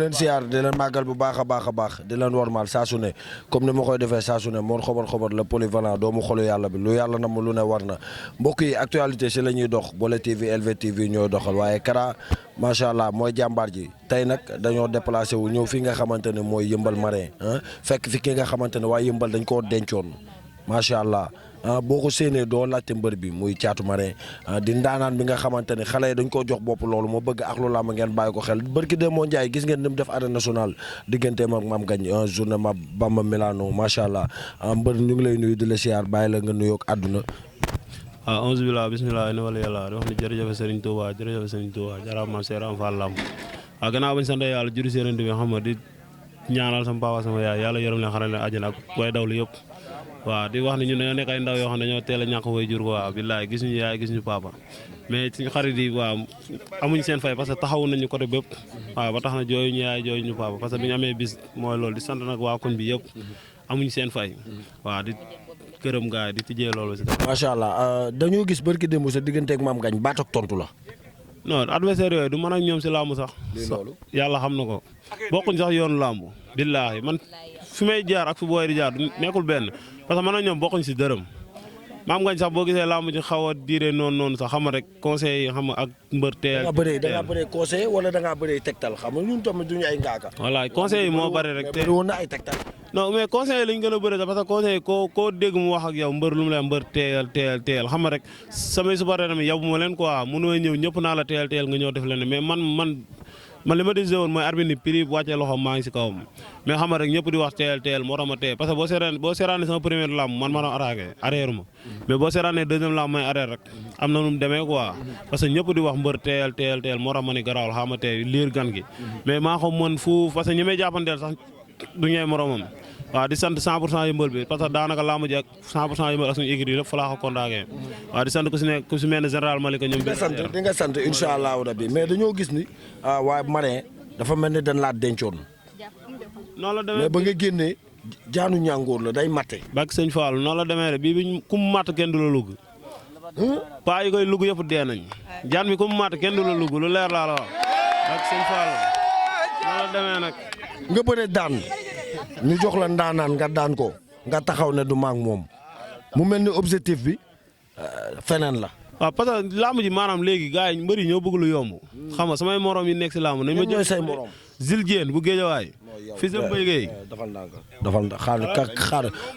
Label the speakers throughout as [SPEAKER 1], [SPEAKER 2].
[SPEAKER 1] leen siyaar di leen màggal bu baax a baax di leen wormaal saa su ne comme ni ma koy defee saa su ne Mor xobar la polyvalent doomu xolu yàlla bi lu yàlla na mu lu ne war na mbokk yi actualité si la ñuy dox Bollé TV LVTV ñooy doxal waaye Kara macha allah mooy jàmbaar ji tey nag dañoo déplacé wu ñëw fi nga xamante ne mooy yëmbal marin fekk fi ki nga xamante ne waa yëmbal dañ koo dencoon macha allah. boo ko séenee doo laajte mbër bi muy Thiatou Marin di ndaanaan bi nga xamante ne xale yi dañ koo jox bopp loolu moo bëgg ak lu làmb ngeen bàyyi ko xel bërki de moo Njaay gis ngeen ni mu def arène nationale digganteem ak Mame Gagne journée ma Bamba Milano macha allah mbër ñu ngi lay nuyu di la siyaar bàyyi la nga nuyoog àdduna.
[SPEAKER 2] waaw onze billah bismillah ina wala yàlla di wax ni jërëjëf Serigne Touba jaraam maam Seeram Fall Lamb waaw gannaaw bañ sant yàlla juri séeréer bi xam nga di ñaanal sama papa sama yaay yàlla yërëm leen xaral leen àjjana ak way dawlu yëpp waaw di wax ni ñun dañoo nekk ay ndaw yoo xam ne dañoo teel a ñàkk way jur ko waaw billaay gis ñu yaay gis ñu papa mais suñu xarit yi waaw amuñ seen fay parce que taxawu nañu côté bépp waaw ba tax na jooyu ñu yaay jooyu ñu papa parce que bi ñu amee bis mooy loolu di sant nag waa koñ bi yëpp amuñ seen fay waaw di këram gaay di tijjee loolu si
[SPEAKER 1] macha allah dañoo gis barki démb sa digganteeg Mame Gagne baat ak tontu la.
[SPEAKER 2] non adversaire yooyu du mën ak ñoom si làmb sax yàlla xam na ko bokkuñ sax yoonu làmb billaahi man fi may jaar ak fi booy di jaar nekkul benn parce que man ak ñoom bokkuñ si dërëm Mame Gagne sax boo gisee làmb ji xaw a diire noonu sax xam nga rek conseil yi xam nga ak mbër teel
[SPEAKER 1] da ngaa bëree conseil wala da ngaa bëree tegtal xam nga ñun tamit duñu ay ngaaka.
[SPEAKER 2] voilà conseil yi moo bëri rek te
[SPEAKER 1] woon na ay tegtal.
[SPEAKER 2] non mais conseil lañ gën a bëri parce que conseil koo dégg mu wax ak yow mbër lu mu lay mbër teel xam nga rek samay supporter tamit yabu ma leen quoi mënoo ñëw ñëpp naa la teel nga ñëw def leen mais man li ma décidé woon mooy arbitre ni prix bu wàccee loxo maa ngi si kawam mais xam nga rek ñëpp di wax teel moo tax ma teel parce que boo seeraanee sama première lamb man ma doon attaqué arrière ma mais boo seeraanee deuxième lamb may arrière rek am na nu mu demee quoi parce que ñëpp di wax mbër teel moo tax ma ni garaawul xama teel liir gan gi mais maa ko mën fuuf parce que ñi may jàppanteel sax du ñëw moromam waaw di sant 100% yëmbal bi parce que daanaka laa mujj ak 100% yëmbal ak suñu équipe yi lépp fa laa ko kontaakee waaw di sant ku si mel ne général Malika ñoom
[SPEAKER 1] di nga sant incha allahu rabbi mais dañoo gis ni waa Marin dafa mel ni dañ laa dencoon
[SPEAKER 2] noonu la demee
[SPEAKER 1] mais ba nga génnee jaanu ñàngoor la day matte
[SPEAKER 2] bak sëñ Fall noonu la demee rek bii bi ku mu matt kenn du la lugg paa yi koy lugg yëpp dee nañ jaan bi ku mu matt kenn du la lugg lu leer laa la wax bak sëñ Fall noonu la demee nag
[SPEAKER 1] nga bëre daan ñu jox la ndaanaan nga daan ko nga taxaw ne du maag moom mu mel ni objectif bi feneen la.
[SPEAKER 2] waaw parce que làmb ji maanaam léegi gars yi mbëri ñoo bëgg lu yomb xam nga samay morom yi nekk si làmb nañ ma jox
[SPEAKER 1] say morom.
[SPEAKER 2] Zil Diène bu Géejawaay fils de Mbaye Gueye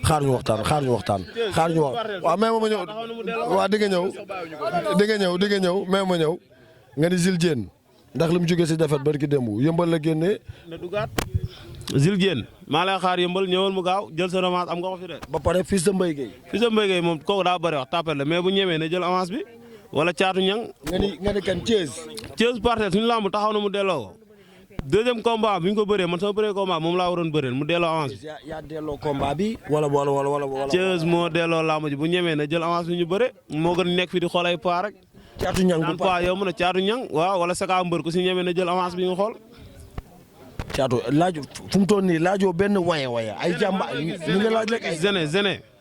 [SPEAKER 1] xaar ñu waxtaan waaw mais ma ñëw waaw di nga ñëw mais ma ñëw nga ni Zil Diène ndax li mu jógee si defet barki démb yëmbal la génnee
[SPEAKER 2] na dugaat Zil Diène maa lay xaar yëmbal ñëwal mu gaaw jël sa revanche am nga ko fi de
[SPEAKER 1] ba pare fils de Mbaye Gueye
[SPEAKER 2] moom kooku daa bëri wax tapet la mais bu ñemee na jël avance bi wala caatu ñang
[SPEAKER 1] nga ni kan Thiès
[SPEAKER 2] parcelle suñu lamb taxaw na mu delloo ko deuxième combat bi ñu ko bëree man sama bëree combat moom laa waroon bëreel mu delloo avance bi
[SPEAKER 1] yaa delloo combat bi wala
[SPEAKER 2] Thiès moo delloo lamb ji bu ñemee na jël avance bi ñu bëre moo gën nekk fi di xool ay paa rek
[SPEAKER 1] caatu ñang bu
[SPEAKER 2] paa yow mën a caatu ñang waaw wala saka mbër ku si ñemee na jël avance bi nga xool
[SPEAKER 1] caatu laaj fu mu toll nii laajoo benn waye ay jàmba ñu ngi laaj rek ay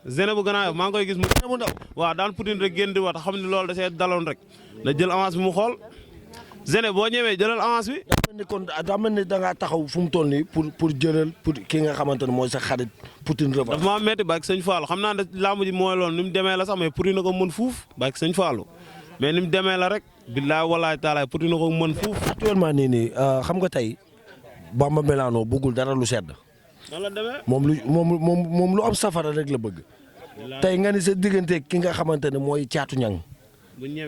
[SPEAKER 2] zene bu gannaaw maa ngi koy gis mu ndaw waaw daan Poutine rek génn di wax xam ne loolu da see daloon rek na jël avance bi mu xool zene boo ñëwee jëlal avance bi
[SPEAKER 1] daa mel ni da ngaa taxaw fu mu toll nii pour jëlal pour ki nga xamante ne mooy sa xarit Poutine revanche
[SPEAKER 2] dafa maa metti baak sëñ Fallou xam naa ne làmb ji mooy loolu ni mu demee la sax mais Poutine na ko mën fuuf baak sëñ Fallou mais ni mu demee la rek billaay walaay taalaay Poutine na ko mën fuuf
[SPEAKER 1] actuellement nii xam nga tey Bamba Milano bëggul dara lu sedd
[SPEAKER 2] noonu la demee
[SPEAKER 1] moom lu am safara rek la bëgg tey nga ni sa diggante ki nga xamante ne mooy caatu ñang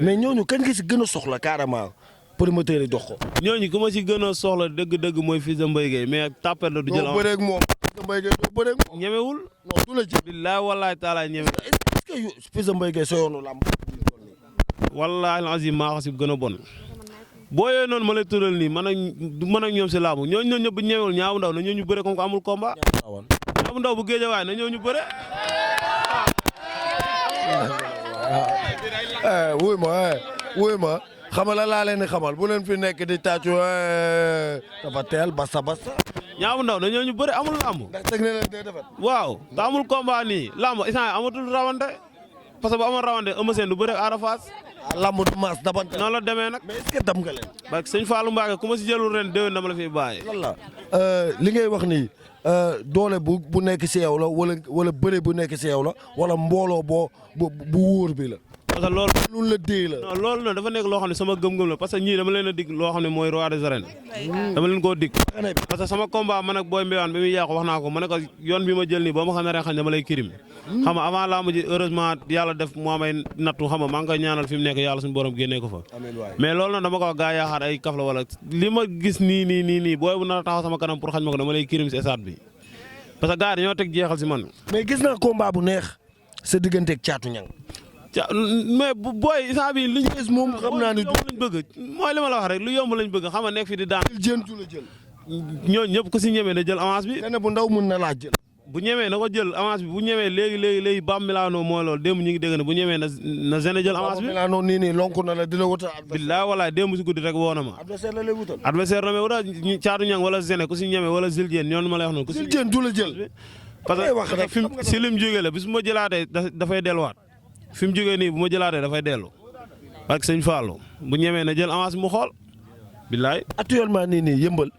[SPEAKER 1] mais ñooñu kan nga si gën a soxla carrément promoteur yi dox ko
[SPEAKER 2] ñooñu ku ma si gën a soxla dëgg-dëgg mooy fils de Mbaye Gueye mais tapet la du jël
[SPEAKER 1] doo bëreeg moom Mbaye Gueye doo bëreeg moom
[SPEAKER 2] ñemewul
[SPEAKER 1] non du la ci
[SPEAKER 2] billaay walaay taalaay ñeme
[SPEAKER 1] est-ce que fils de Mbaye Gueye sa yoonu làmb
[SPEAKER 2] wallaahi azim maa ko si gën a bon boo yooyu noonu ma lay tural nii man ak ñoom si laabu ñooñu ñëpp bu ñu ñëwul ñaaw ndaw na ñoo ñu bëre comme ko amul combat ñaaw ndaw bu Géejawaay na ñoo ñu bëre
[SPEAKER 1] wuy ma xamal la laa leen di xamal bu leen fi nekk di tàccu dafa teel basta
[SPEAKER 2] ñaaw ndaw na ñoo ñu bëre amul lamb
[SPEAKER 1] ndax teg na leen day defar
[SPEAKER 2] waaw te amul combat nii lamb instant amatul rawante parce que bu amoon rawante Eumeu Sène du bëre ak Ada Fass
[SPEAKER 1] lamb du maas dabante.
[SPEAKER 2] noonu la demee nag.
[SPEAKER 1] mais est-ce que dam nga leen.
[SPEAKER 2] parce que sëñ Fallou Mbacké ku ma si jëlul ren déwén dama la fiy bàyyi.
[SPEAKER 1] lan la li ngay wax nii doole bu nekk si yow la wala bëre bu nekk si yow la wala mbooloo bu wóor bi la.
[SPEAKER 2] parce que loolu.
[SPEAKER 1] loolu la dee la.
[SPEAKER 2] non loolu noonu dafa nekk loo xam ne sama gëm-gëm la parce que ñii dama leen a dig loo xam ne mooy roi des arènes. dama leen koo dig. parce que sama combat man ak Boy Mbéwane bi muy yàqu wax naa ko ma ne ko yoon bi ma jël nii boo ma xam ne xañ dama lay kirim. xam nga avant laa mujj heureusement yàlla def mu amay nattu xam nga maa ngi koy ñaanal fi mu nekk yàlla suñu borom génnee ko fa. mais loolu nag dama ko wax gaa yaakaar ay kaf la wala li ma gis nii booy bu nar a taxaw sama kanam pour xañ ma ko dama lay kirim si stade bi parce que gars yi dañoo teg jeexal si man.
[SPEAKER 1] mais gis naa combat bu neex sa digganteeg Caatu Ñang.
[SPEAKER 2] mais booy instant bii li ñu gis
[SPEAKER 1] moom xam naa ne du
[SPEAKER 2] lañ bëgg mooy li ma la wax rek lu yomb lañ bëgg xam nga nekk fi di daan.
[SPEAKER 1] jël du la jël.
[SPEAKER 2] ñooñu ñëpp ku si ñemee na jël avance bi.
[SPEAKER 1] nee bu ndaw mun na laa jël.
[SPEAKER 2] bu ñemee na ko jël avance bi bu ñemee léegi Bam Milano mooy loolu démb ñu ngi dégg ne bu ñemee na Zene jël avance bi.
[SPEAKER 1] Milano nii lonku na la di la wutal.
[SPEAKER 2] billaay walaay démb si guddi rek woo na ma.
[SPEAKER 1] adversaire la lay wutal.
[SPEAKER 2] adversaire la may wutal Caatu Ñang wala Zene ku si ñemee wala Zildjiene ñoonu ma lay wax noonu. ku si
[SPEAKER 1] Zildjiene du la jël.
[SPEAKER 2] parce que fi si lim jógee la bis bu ma jëlaatee dafay delluwaat fi mu jógee nii bu ma jëlaatee dafay dellu parce que sëñ Fallou bu ñemee na jël avance mu xool billaay.
[SPEAKER 1] actuellement nii yëmbal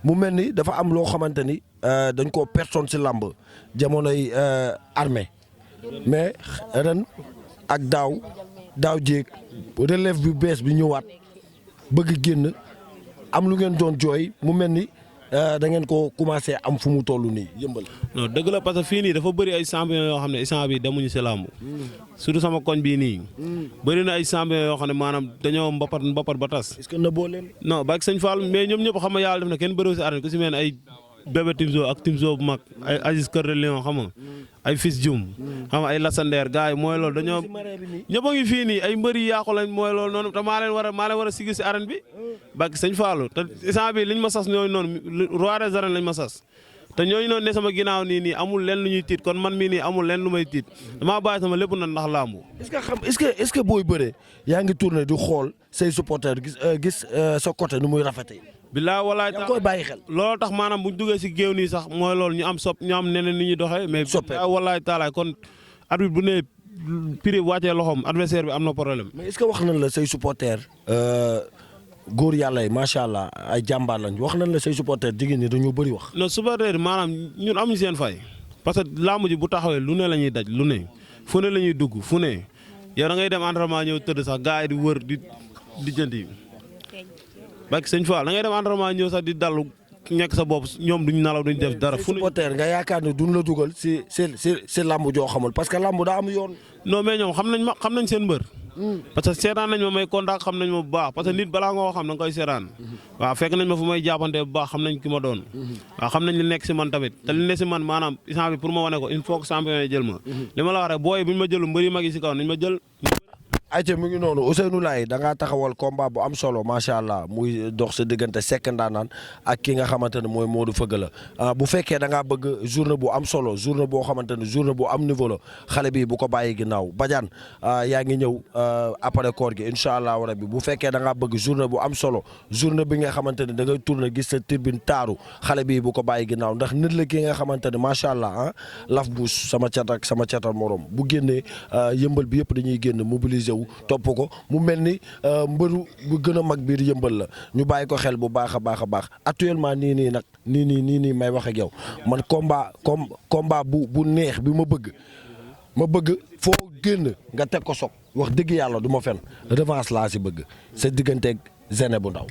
[SPEAKER 1] mu mel ni dafa am loo xamante ni dañ koo personne si làmb jamonoy armée mais ren ak daaw jéeg relève bu bees bi ñëwaat bëgg génn am lu ngeen doon jooy mu mel ni da ngeen ko commencé am fu mu toll nii yëmbal.
[SPEAKER 2] non dëgg la parce que fii nii dafa bëri ay champion yoo xam ne instant bi demuñu si làmb surtout sama koñ bii nii bëri na ay champion yoo xam ne maanaam dañoo mbapat ba tas.
[SPEAKER 1] est-ce que nëbboo leen.
[SPEAKER 2] non ba ak sëñ Fall mais ñoom ñëpp xam nga yàlla def na kenn bëriwul si arène ku si mel ne ay bébé Timzo ak Timzo bu mag ay Aziz Kër de Lion xam nga ay Fils Dioum xam nga ay Lassander gars yi mooy loolu dañoo ñëpp a ngi fii nii ay mbëri yàqu lañ mooy loolu noonu te maa leen war a sigi si arène bi ba ak sëñ Fall te instant bi liñ ma sas ñooñu noonu roi des arènes lañ ma sas te ñooñu noonu ne sama ginnaaw nii amul leen lu ñuy tiit kon man mii nii amul leen lu may tiit damaa bàyyi sama lépp na ndax làmbu.
[SPEAKER 1] est-ce que booy bëree yaa ngi tourné di xool say supporters gis sa côté nu muy rafetee.
[SPEAKER 2] bilaa walaay
[SPEAKER 1] yaa ngi koy bàyyi xel.
[SPEAKER 2] loolu tax maanaam bu ñu duggee si géew nii sax mooy loolu ñu am neneen ni ñuy doxee. mais bilaa walaay taalaay kon arbitre bu ne prix wàccee loxoom adversaire bi am na problème.
[SPEAKER 1] mais est-ce que wax nañ la say supporters góor yàlla yi macha allah ay jàmbaar lañ wax nañ la say supporters jigéen ñi dañoo bëri wax.
[SPEAKER 2] non supporters maanaam ñun amuñu seen fay parce que làmb ji bu taxawee lu ne la ñuy daj lu ne fu ne la ñuy dugg fu ne yow da ngay dem entraînement ñëw tëdd sax gars yi di wër di jëndi. Bakk sëñ Fall da ngay dem entraînement ñëw sax di dallu ñekk sa bopp ñoom duñ nalaw duñ def dara. fu
[SPEAKER 1] supporter nga yaakaar ne duñ la dugal si làmb joo xamul parce que làmb daa am yoon.
[SPEAKER 2] non mais ñoom xam nañ seen mbër. parce que seetaan nañ ma may contact xam nañ ma bu baax parce que nit balaa nga ko xam da nga koy seetaan. waaw fekk nañ ma fu may jàppante bu baax xam nañ ki ma doon. waaw xam nañ li nekk si man tamit te li nekk si man maanaam instant bi pour ma wane ko il faut que champion yi jël ma. li ma la wax rek booy buñ ma jëlu mbëri mag yi si kaw nañ ma jël.
[SPEAKER 1] ayca mu ngi noonu Ousseynou Laye da ngaa taxawal combat bu am solo macha allah muy dox sa diggante Seck Ndanane ak ki nga xamante ne mooy Modou Feugeula bu fekkee da ngaa bëgg journée bu am solo journée boo xamante ne journée bu am niveau la xale bi bu ko bàyyi ginnaaw Badiane yaa ngi ñëw après koor gi incha allah rabbi bu fekkee da ngaa bëgg journée bu am solo journée bi nga xamante ne da ngay tourné gis sa tribune taaru xale bi bu ko bàyyi ginnaaw ndax nit la ki nga xamante ne macha allah laf buus sama cat ak sama catal morom bu génnee yëmbal bi yëpp dañuy génn mobiliser wu topp ko mu mel ni mbëru bu gën a mag biir yëmbal la ñu bàyyi ko xel bu baax a baax actuellement nii nag nii may wax ak yow man combat bu neex bi ma bëgg foo génn nga teg ko soog wax dëgg yàlla du ma fen revanche laa si bëgg sa digganteeg Zene bu ndaw.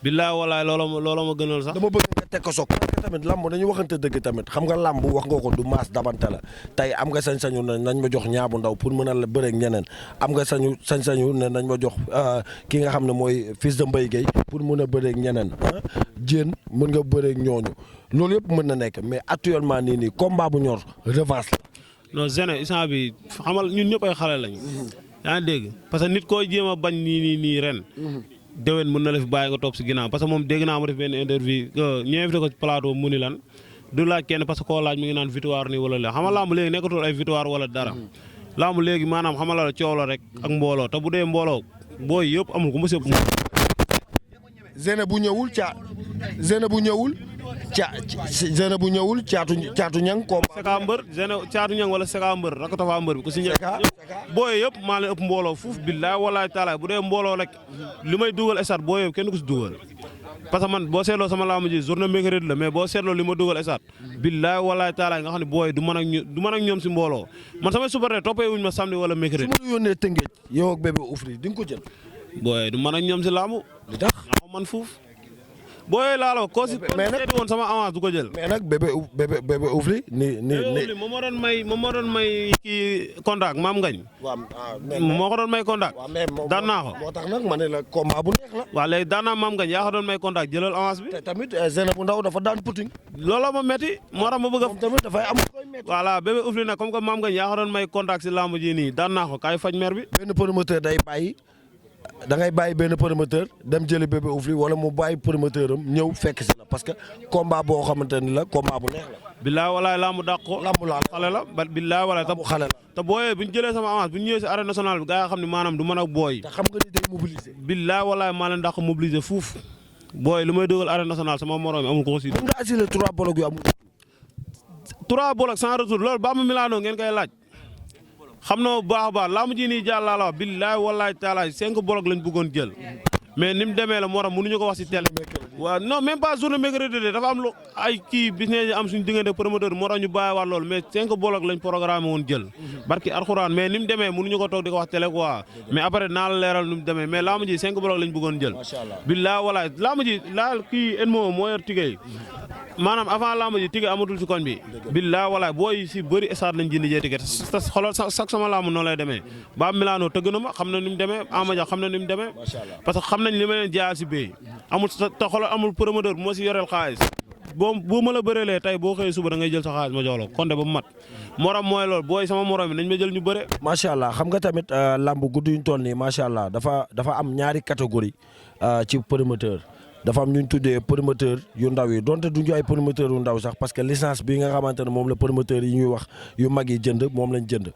[SPEAKER 2] billaay walaay looloo ma gënal sax.
[SPEAKER 1] dama bëgg nga teg ko soog parce que tamit lamb dañu waxante dëgg tamit xam nga lamb wax nga ko du maas dabante la tey am nga sañ-sañu ne nañ ma jox ñaabu ndaw pour mën a la bëreeg ñeneen am nga sañ-sañu ne nañ ma jox ki nga xam ne mooy fils de Mbaye Gueye pour mën a bëreeg ñeneen jéen mën nga bëreeg ñooñu loolu yëpp mën na nekk mais actuellement nii combat bu ñor revanche la.
[SPEAKER 2] non Zene instant bi xamal ñun ñëpp ay xale lañ. yaa ngi dégg parce que nit koo jéem a bañ nii ren. déwén mën na la fi bàyyi nga topp si ginnaaw parce que moom dégg naa mu def benn interview ñu invité ko ci plateau mu ni lan du laaj kenn parce que koo laaj mi ngi naan victoire nii wala la xam nga làmb léegi nekkatul ay victoire wala dara làmb léegi maanaam xam nga la coow la rek ak mbooloo te bu dee mbooloo booy yëpp amul ku ma sëpp.
[SPEAKER 1] Zene bu ñëwul Zéna bu ñëwul caatu ñang ko
[SPEAKER 2] Seka mbër caatu ñang wala Seka mbër rek tafa mbër bi ku si ñëpp booy yëpp maa leen ëpp mbooloo fuuf billaay walaay taalaay bu dee mbooloo rek li may dugal stade booy yëpp kenn ku si dugal parce que man boo seetloo sama laamu ji journée mercredi la mais boo seetloo li ma dugal stade billaay walaay taalaay nga xam ne booy du mën ak ñoom si mbooloo man samay supporter toppee wuñ ma samedi wala mercredi.
[SPEAKER 1] su ma la yónnee Tëngéej yow ak bébé Oufli di nga ko jël.
[SPEAKER 2] booy du mën ak ñoom si laamu.
[SPEAKER 1] li tax
[SPEAKER 2] man fuuf. booy laalo koo si seeti woon sama avance du ko jël.
[SPEAKER 1] mais nag bébé Oufli
[SPEAKER 2] moom moo doon may kii contact maam ngañ.
[SPEAKER 1] waaw
[SPEAKER 2] moo ko doon may contact. daan naa ko
[SPEAKER 1] moo tax nag ma ne la combat bu neex la.
[SPEAKER 2] waaw léegi daan naa maam ngañ yaa ko doon may contact jëlal avance bi.
[SPEAKER 1] te tamit Zéna bu ndaw dafa daan puting.
[SPEAKER 2] looloo ma metti moo tax ma bëgg a.
[SPEAKER 1] moom tamit dafay am koy metti.
[SPEAKER 2] voilà bébé Oufli nag comme que maam ngañ yaa ko doon may contact si lamb ji nii daan naa ko kaay faj mer bi.
[SPEAKER 1] benn promoteur day bàyyi. da ngay bàyyi benn promoteur dem jëli bébé Oufli wala mu bàyyi promoteur am ñëw fekk si la parce que combat boo xamante ni la combat bu neex la.
[SPEAKER 2] billaay walaay lamb dàq ko.
[SPEAKER 1] lamb la
[SPEAKER 2] xale la ba billaay walaay
[SPEAKER 1] lamb xale la.
[SPEAKER 2] te booyee bu ñu jëlee sama avance bu ñu ñëwee si arène nationale bi gaa yi xam ne maanaam du mën a booy.
[SPEAKER 1] te xam nga ni day mobiliser.
[SPEAKER 2] billaay walaay maa leen dàq mobiliser fuuf booy lu may dugal arène nationale sama morom amul ko si.
[SPEAKER 1] mën nga assurer 3 blocs yu amul.
[SPEAKER 2] 3 blocs sans retour loolu ba mu Milano ngeen koy laaj. xam na bu baax a baax laa mu ji nii jàll laa la wax billaay wallaay taalaay 5 blocs lañ bëggoon jël mais ni mu demee la moo tax mënuñu ko wax si télé. waaw non même pas journée mercredi dafa am lu ay kii business am suñu diggante promoteur moo tax ñu bàyyiwaat loolu mais 5 blocs lañ programmé woon jël. barki alxuraan mais ni mu demee mënuñu ko toog di ko wax télé quoi mais après naa la leeral nu mu demee mais laa mu ji 5 blocs lañ bëggoon jël.
[SPEAKER 1] macha allah
[SPEAKER 2] billaay wallaay laa mu ji laal kii Enmo moo yor tigay maanaam avant lamb ji tigé amatul si koñ bi billaay walaay booy si bëri stade lañ jënd jee tigé te xoolal sax sama lamb noonu lay demee ba Milano tëgg na ma xam na ni mu demee Amadia xam na ni mu demee parce que xam nañ li ma leen jaayal si béy amul te xoolal amul promoteur bu ma si yoreel xaalis boo ma la bëreelee tey boo xëyee suba da ngay jël sa xaalis ma jox la konte ba mu mat morom mooy loolu booy sama morom bi nañ ma jël ñu bëre.
[SPEAKER 1] macha allah xam nga tamit lamb gudd yuñ toll nii macha allah dafa am ñaari catégorie ci promoteur. dafa am ñu tuddee promoteur yu ndaw yi donte duñu ay promoteur yu ndaw sax parce que licence bi nga xamante ne moom la promoteur yi ñuy wax yu mag yi jënd moom lañ jënd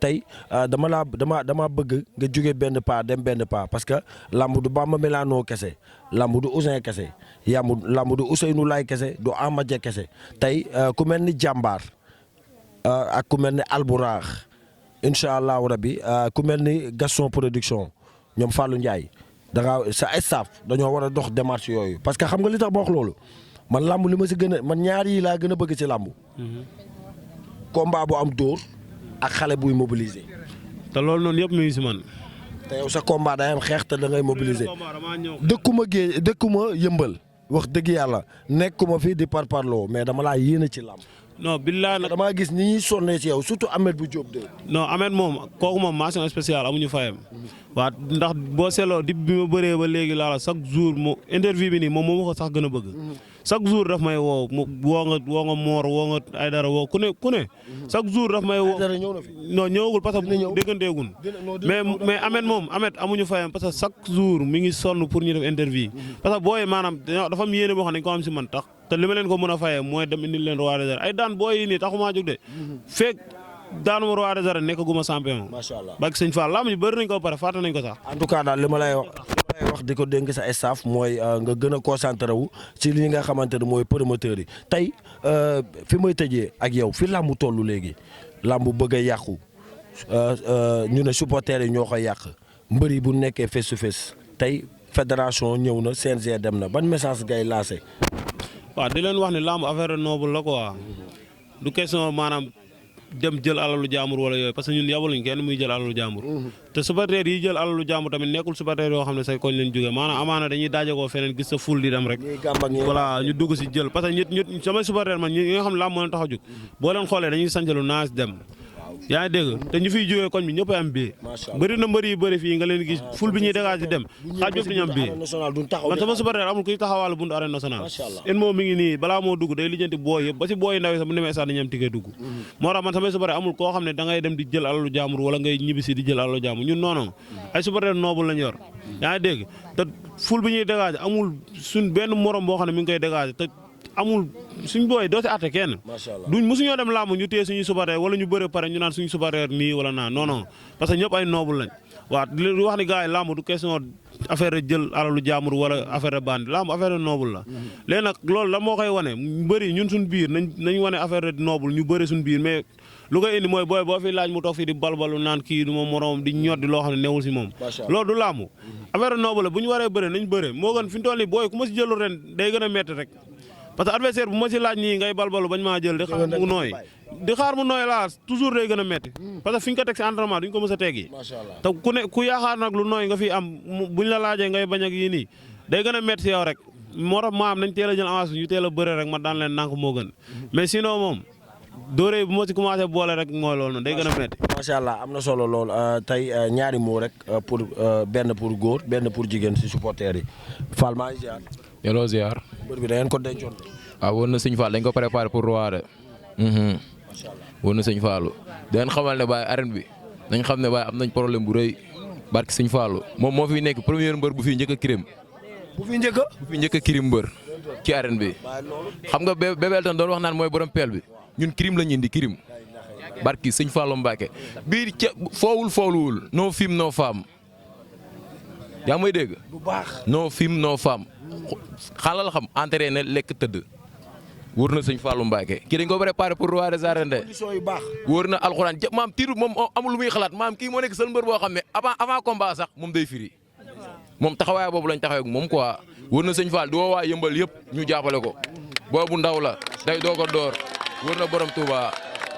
[SPEAKER 1] tey dama bëgg nga jóge benn pas dem benn pas parce que lamb du Bamba Milano kese lamb du Ouzin kese lamb du Ousseynou Laye kese du Amadia kese tey ku mel ni jàmbaar ak ku mel ni Alburax incha allahu rabi ku mel ni Gaston production ñoom Fallou Ndiaye. sa staff dañoo war a dox démarche yooyu parce que xam nga li tax ba wax loolu man làmb li ma si gën a man ñaar yi laa gën a bëgg ci làmb. combat bu am dóor ak xale buy mobiliser.
[SPEAKER 2] te loolu noonu yëpp mi ngi si man.
[SPEAKER 1] te yow sa combat day am xeex te da ngay mobiliser. dëkkuma yëmbal wax dëgg yàlla nekkuma fi di parparloo mais dama laa yéene ci làmb.
[SPEAKER 2] non billaay nag
[SPEAKER 1] damaa gis ni ñuy sonnee ci yow surtout Ahmed bu Diop de.
[SPEAKER 2] non Ahmed moom kooku moom mention spéciale amuñu fayam. waaw ndax boo seetloo di bi ma bëree ba léegi laa la chaque jour mu interview bi nii moom moo ma ko sax gën a bëgg. chaque jour daf may woo woo nga Mor woo nga Aydara woo ku ne chaque jour daf may woo.
[SPEAKER 1] Aydara ñëw na fi.
[SPEAKER 2] non ñëwagul parce que dégganteegun. mais Ahmed moom Ahmed amuñu fayam parce que chaque jour mi ngi sonn pour ñu def interview. parce que booy maanaam dafa am yéene boo xam ne dañ ko am si man tax te li ma leen ko mën a fayee mooy dem indil leen roi des arènes ay daan booy yi nii taxumaa jóg de. fekk daanuma roi des arènes nekkaguma champion.
[SPEAKER 1] macha allah
[SPEAKER 2] bak sëñ Fall laa ma ñu bëri nañ ko ba pare fàtte nañ ko sax.
[SPEAKER 1] en tout cas daal li ma lay wax di ko dénk sa staff mooy nga gën a concentré wu ci li nga xamante ne mooy promoteur yi tey fi may tëjee ak yow fi làmb tollu léegi làmb bëgg a yàqu ñu ne supporters yi ñoo koy yàq mbër yi bu nekkee face to face tey fédération ñëw na CNG dem na ban message ngay lancé.
[SPEAKER 2] waaw di leen wax ne làmb affaire noble la quoi du question maanaam dem jël alalu jaambur wala yooyu parce que ñun yabaluñ kenn muy jël alalu jaambur te supporter yi jël alalu jaambur tamit nekkul supporter yoo xam ne say koñ leen jógee maanaam amaana dañuy daajagoo feneen gis sa ful di dem rek voilà ñu dugg si jël parce que ñit samay supporter man ñi nga xam ne làmb moo leen tax a jóg boo leen xoolee dañuy sancalu naas dem yaa ngi dégg te ñu fiy jógee koñ bi ñëpp am bii bëri na mbëri yu bëri fii nga leen gis ful bi ñuy dégage di dem xaaj bépp duñu am bii man sama supporter amul kuy taxawal buntu arène nationale en moom mi ngi nii balaa moo dugg day lijjanti booy yëpp ba si booy ndaw yi sax bu demee sax dañu am ticket dugg moo tax man samay supporter amul koo xam ne da ngay dem di jël alalu jaambur wala ngay ñibbisi di jël alalu jaambur ñun noonon ay supporter noble lañ yor yaa ngi dégg te ful bi ñuy dégage amul suñ benn morom boo xam ne mi ngi koy dégage te amul suñ booy doo si àtte kenn.
[SPEAKER 1] macha allah
[SPEAKER 2] duñ mosuñoo dem làmb ñu téye suñuy supporter wala ñu bëre pare ñu naan suñu supporter nii wala naa non non parce que ñëpp ay noble lañ waaw di wax ni gars yi làmb du question affaire de jël alalu jaamur wala affaire de bandi làmb affaire de noble la. léegi nag loolu la moo koy wane bëri ñun suñ biir nañ wane affaire de noble ñu bëri suñ biir mais lu koy indi mooy booy boo fi laaj mu toog fii di balbalu naan kii du ma moroom di ñot di loo xam ne newul si moom. loolu du làmb affaire de noble la bu ñu waree bëre nañ bëre moo gën fi ñu toll nii booy ku ma si jëlul ren day gën a métti rek parce que adversaire bu ma si laaj nii ngay balbalu bañ maa jël di xaar mu nooy laa toujours day gën a métti parce que fi ñu ko teg si entraînement duñ ko mës a teggi te ku yaakaar nag lu nooy nga fi am buñ la laajee ngay bañ ak yii nii day gën a métti si yow rek moo tax maam nañ teel a jël avance ñu teel a bëre rek ma daan leen nànk moo gën mais sinon moom dooree bu ma si commencé boole rek mooy loolu noonu day gën a métti.
[SPEAKER 1] macha allah am na solo lool tey ñaari moo rek pour benn pour góor benn pour jigéen si supporters yi Fall maa ngi ziar.
[SPEAKER 3] yàlla ziar.
[SPEAKER 1] mbër bi da ngeen ko dencoon.
[SPEAKER 3] waaw woon na sëñ Fall dañ ko préparé pour roi de. macha allah woon na sëñ Fallu. da ngeen xamal ne Baye arène bi nañ xam ne Baye am nañ problème bu rëy barki sëñ Fallu moom moo fi nekk premier mbër bu fi njëkk a kirim.
[SPEAKER 1] bu fi njëkk a
[SPEAKER 3] kirim mbër ci arène bi. xam nga Bébé Elton doon wax naan mooy borom peel bi ñun kirim la ñu indi kirim barki sëñ Fallu Mbacke biir ca foowul no film no femme yaa may dégg.
[SPEAKER 1] bu baax
[SPEAKER 3] no film no femme xalal xam entraîné lekk tëdd wóor na sëñ Fallu Mbacke kii dañ ko préparé pour roi des arènes de wóor na alxuraan maam tiiru moom amul lu muy xalaat maam kii moo nekk seul mbër boo xam ne avant combat sax moom day firi moom taxawaay boobu lañ taxawee ak moom quoi wóor na sëñ Fall di woo waa yëmbal yëpp ñu jàppale ko boobu ndaw la day doog a door wóor na borom Touba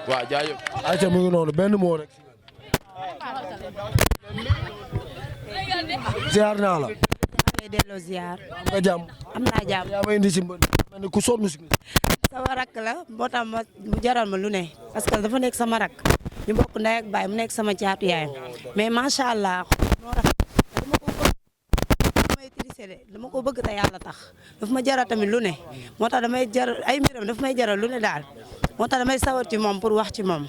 [SPEAKER 3] waaw jaajëf.
[SPEAKER 1] ayca mu ngi noonu benn moo rek. ziar naa la.
[SPEAKER 4] ngay delloo ziar.
[SPEAKER 1] am nga jàmm.
[SPEAKER 4] am naa jàmm.
[SPEAKER 1] yaa may indi si mbër mel ni ku sonn si.
[SPEAKER 4] sama rakk la moo tax mu jaral ma lu ne parce que dafa nekk sama rakk ñu bokk ndey ak baay mu nekk sama caatu yaay mais macha allah moo rafet dama ko bëgg te yàlla tax daf ma jaral tamit lu ne moo tax damay jaral ay mbiram daf may jaral lu ne daal moo tax damay sawar ci moom pour wax ci moom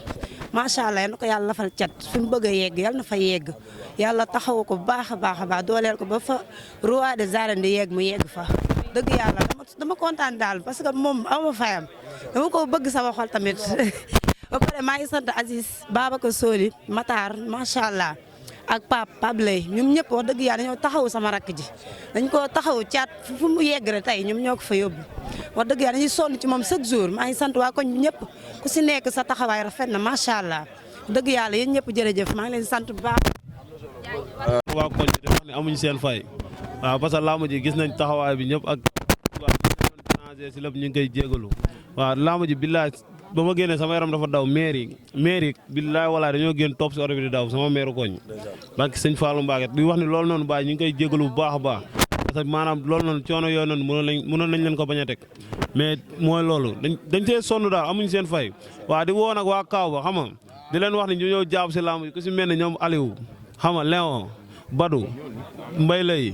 [SPEAKER 4] macha allah yal na ko yàlla lafal cat fi mu bëgg a yegg yal na fa yegg yàlla taxawu ko bu baax a baax dooleel ko ba fa roi des arènes di yegg mu yegg fa dëgg yàlla dama kontaan daal parce que moom aw ma fayam dama ko bëgg sama xol tamit ba pare maa ngi sant Aziz Babacar Soli Matar macha allah ak Pape Lay ñoom ñëpp wax dëgg yàlla dañoo taxaw sama rakk ji dañ ko taxaw caat fu mu yegg rek tey ñoom ñoo ko fa yóbbu wax dëgg yàlla dañuy sonn ci moom chaque jour maa ngi sant waa koñ bi ñëpp ku si nekk sa taxawaay rafet na macha allah dëgg yàlla yéen ñëpp jërëjëf maa ngi leen sant bu baax.
[SPEAKER 2] waa koñ bi dafa ne amuñu seen fay waaw parce que làmb ji gis nañ taxawaay bi ñëpp ak waa si lépp ñu ngi koy jégalu waaw làmb ji billaay ba ma génnee sama yaram dafa daw mairie billaay walaay dañoo génn topp si oto bi di daw sama maire koñ barki sëñ Fallou Mbacké di wax ni loolu noonu bàyyi ñu ngi koy jégalu bu baax a baax parce que maanaam loolu noonu coono yooyu noonu mënoon nañ leen ko bañ a teg mais mooy loolu dañ see sonn daal amuñ seen fay waaw di woo nag waa Kaaw ba xam nga di leen wax ni ñu ñëw jàpp si làmb ji ku si mel ne ñoom Aliou xam nga Léon Badou Mbaye lay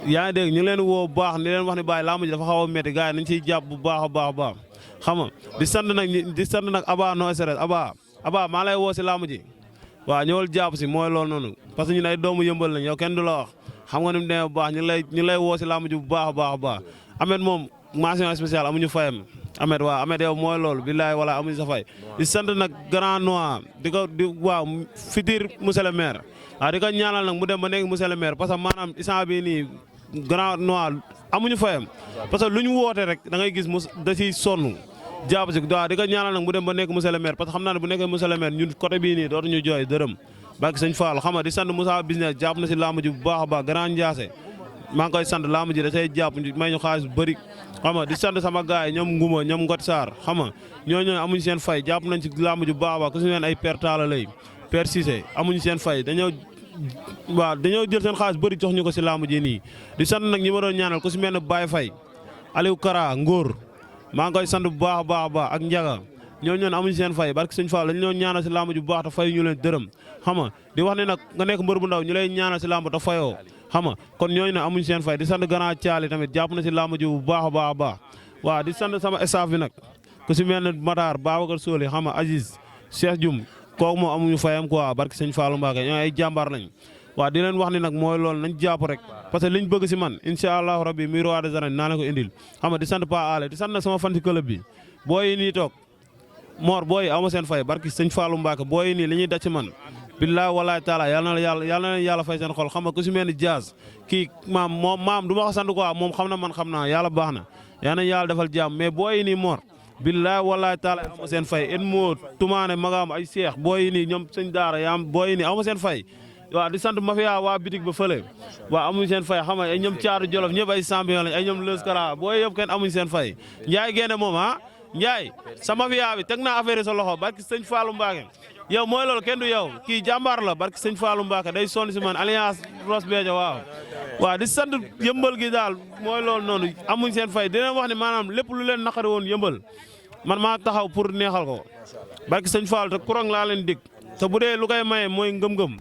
[SPEAKER 2] yaa ngi dégg ñu leen woo bu baax ni leen wax ni bàyyi làmb ji dafa xaw a métti gars yi nañ ciy jàpp bu baax a baax xam nga di sant nag Aba no stress Aba maa lay woo si làmb ji waaw ñëwal jàpp si mooy loolu noonu parce que ñun ay doomu yëmbal lañ yow kenn du la wax xam nga ni mu demee bu baax ñu lay woo si làmb ji bu baax a baax Ahmed moom mention spéciale amuñu fayam Ahmed waaw Ahmed yow mooy loolu billaay wala amuñu sa fay di sant nag grand noir di waaw futur monsieur le maire waaw di ko ñaanal nag mu dem ba nekk monsieur le maire parce que maanaam instant bii nii grand noir amuñu fayam parce que lu ñu woote rek da ngay gis da ciy sonn jàpp si waaw di ko ñaanal nag mu dem ba nekk monsieur le maire parce que xam naa ne bu nekkee monsieur le maire ñun côté bii nii dootuñu jooy dërëm barke sëñ Fall xam nga di sant Moussa business jàpp na si lamb ji bu baax a baax grand Ndiasse maa ngi koy sant lamb ji da say jàpp may ñu xaalis bu bëri xam nga di sant sama gars yi ñoom Nguma ñoom Ngot Sarr xam nga ñooñu amuñu seen fay jàpp nañ si lamb ji bu baax a baax ku si neen ay Père Talla lay Père Cissé amuñu seen fay dañoo jël seen xaalis bëri jox ñu ko si lamb ji nii di sant nag ñi ma doon ñaanal ku si mel ne Baye Faye Aliou Kara Ngor maa ngi koy sant bu baax a baax ak Ndiaga ñooñu amuñu seen fay barke sëñ Fall dañu ñoo ñaanal si lamb ji bu baax te fay ñu leen dërëm xam nga di wax ne nag nga nekk mbër bu ndaw ñu lay ñaanal si lamb te fayoo xam nga kon ñooñu ne amuñu seen fay di sant grand Thiali tamit jàpp na si lamb ji bu baax a baax waaw di sant sama staff bi nag ku si mel ne Matar Babacar Soli xam nga Aziz Cheikh Dioum kooku moom amuñu fayam quoi barke sëñ Fallou Mbacké ñoo ay jàmbaar lañ waaw di leen wax ni nag mooy loolu nañ jàpp rek parce que liñ bëgg si man incha allahu rabbi muy roi des arènes naa leen ko indil xam nga di sant Pa Ale di sant nag sama fan si club bi booy nii toog Mor booy aw ma seen fay barki sëñ Fallou Mbacke booy nii li ñuy daj ci man billaay walaay taala yal na leen yàlla fay seen xol xam nga ku si mel ni Diaz kii maam du ma ko sant quoi moom xam na man xam naa yàlla baax na yal na yàlla defal jàmm mais booy nii Mor billaay walaay taala aw ma seen fay en moo tumaane magaam ay seex booy nii ñoom sëñ daara yaam booy nii aw ma seen fay waaw di sant mafia waa bitig ba fële waaw amuñ seen fay xam nga ay ñoom caaru jolof ñëpp ay champion lañ ay ñoom lës kara booy yëpp kenn amuñ seen fay Ndiaye génne moom Ndiaye sa mafia bi teg naa affaire sa loxo barki sëñ Fallou Mbacke yow mooy loolu kenn du yow kii jàmbaar la barki sëñ Fallou Mbacke day sonn si man alliance Ross Béthio waaw di sant yëmbal gi daal mooy loolu noonu amuñ seen fay dina wax ne maanaam lépp lu leen naqari woon yëmbal man maa taxaw pour neexal ko barki sëñ Fallou te kurang laa leen dig te bu dee lu koy maye mooy ngëm-ngëm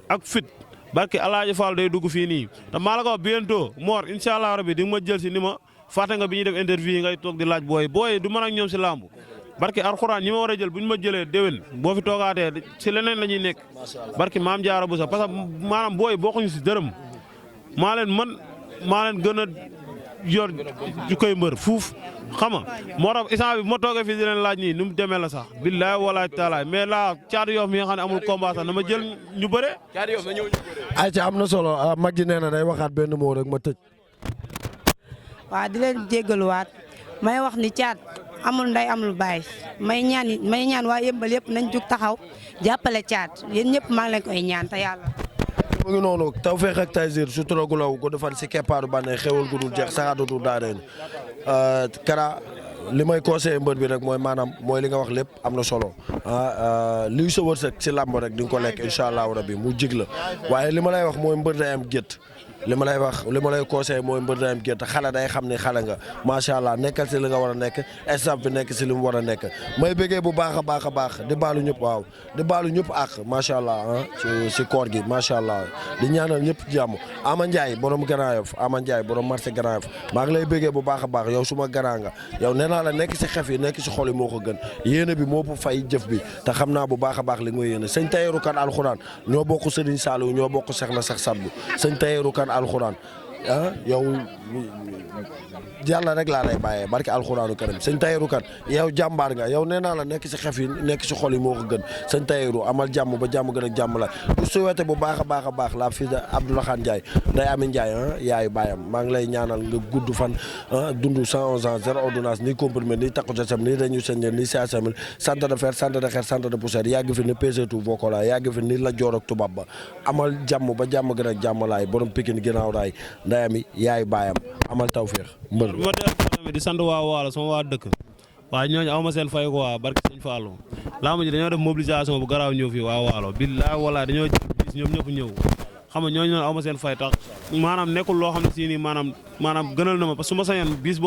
[SPEAKER 2] ak fit barki Alaaji Fall day dugg fii nii te maa la ko bientôt Mor incha allah rabi di nga ma jël si ni ma fàtte nga bi ñuy def interview yi ngay toog di laaj booy du mën ak ñoom si làmb barki alxuraan ñi ma war a jël bu ñu ma jëlee déwén boo fi toogaatee si leneen la ñuy nekk barki maam jaara bu sax parce que maanaam booy bokkuñu si dërëm maa leen gën a yor ju koy mbër fuuf xam nga moo tax instant bi bu ma toogee fii di leen laaj nii nu mu demee la sax billaay walaay taalaay mais là Caatu Yoff mi nga xam ne amul combat sax na ma jël ñu bëre.
[SPEAKER 3] Caatu Yoff na ñëw ñu bëre.
[SPEAKER 1] ayca am na solo mag ji nee na day waxaat benn moo rek ma tëj.
[SPEAKER 4] waaw di leen jéggaluwaat may wax ni Caat amul nday amul baay may ñaan waa yëmbal yëpp nañ jug taxaw jàppale Caat yéen ñëpp maa ngi leen koy ñaan te yàlla.
[SPEAKER 1] mu ngi noonu Tawfekh ak Taysir sutura gu law ko defal si keppaaru bànneex xewal gu dul jeex saxaatu daaneen Kara li may conseillé mbër bi rek mooy maanaam mooy li nga wax lépp am na solo liy sa wërsëg si làmb rek di nga ko lekk incha allahu rabi mu jig la waaye li ma lay wax mooy mbër day am gétt li ma lay conseillé mooy mbër day am gétt xale day xam ne xale nga macha allah nekkal si li nga war a nekk staff bi nekk si li mu war a nekk may bëggee bu baax a baax a baax di baalu ñëpp waaw di baalu ñëpp ak macha allah si koor gi macha allah di ñaanal ñëpp jàmm Ama Ndiaye borom Grand Yoff Ama Ndiaye borom marché Grand Yoff maa ngi lay bëggee bu baax a baax yow suma grand nga yow nee naa la nekk si xef yi nekk si xol yi moo ko gën yéene bi moo fay jëf bi te xam naa bu baax a baax li nga yéene sëñ Tayeru Kan alxuraan ñoo bokk Serigne Saliou ñoo bokk Seex na Seex Sadbu sëñ Tayeru Kan alxuraan yow yàlla rek laa lay bàyyee barke alxuraanu karim sëñ Tayeru Kan yow jàmbaar nga yow nee naa la nekk si xef yi nekk si xol yi moo ko gën sëñ Tayeru amal jàmm ba jàmm gën a jàmm la du souhaité bu baax a baax la fille de Abdoulakhane Ndiaye Ndeye Amy Ndiaye yaayu baayam maa ngi lay ñaanal nga gudd fan dund 111 ans zéro ordonnance ni comprimé ni takku jasam ni dañu seen ni siasamil centre de fer centre de xeer centre de poussière yàgg fi ni PG2 Vocola yàgg fi ni la joor ak tubaab ba amal jàmm ba jàmm gën a jàmm laay borom Pikine ginnaaw raay Ndeye Amy yaayu baayam amal tawféex mbër
[SPEAKER 2] ma di sant waa Waalo sama waa dëkk waaye ñooñu aw ma seen fay ko waa barki sëñ Fallou laamu ji dañoo def mobilisation bu garaaw ñëw fii waa Waalo billaay walaay dañoo jël bis ñoom ñëpp ñëw xam nga ñooñu noonu aw ma seen fay tax maanaam nekkul loo xam ne si nii maanaam gënal na ma parce que su ma sañoon bis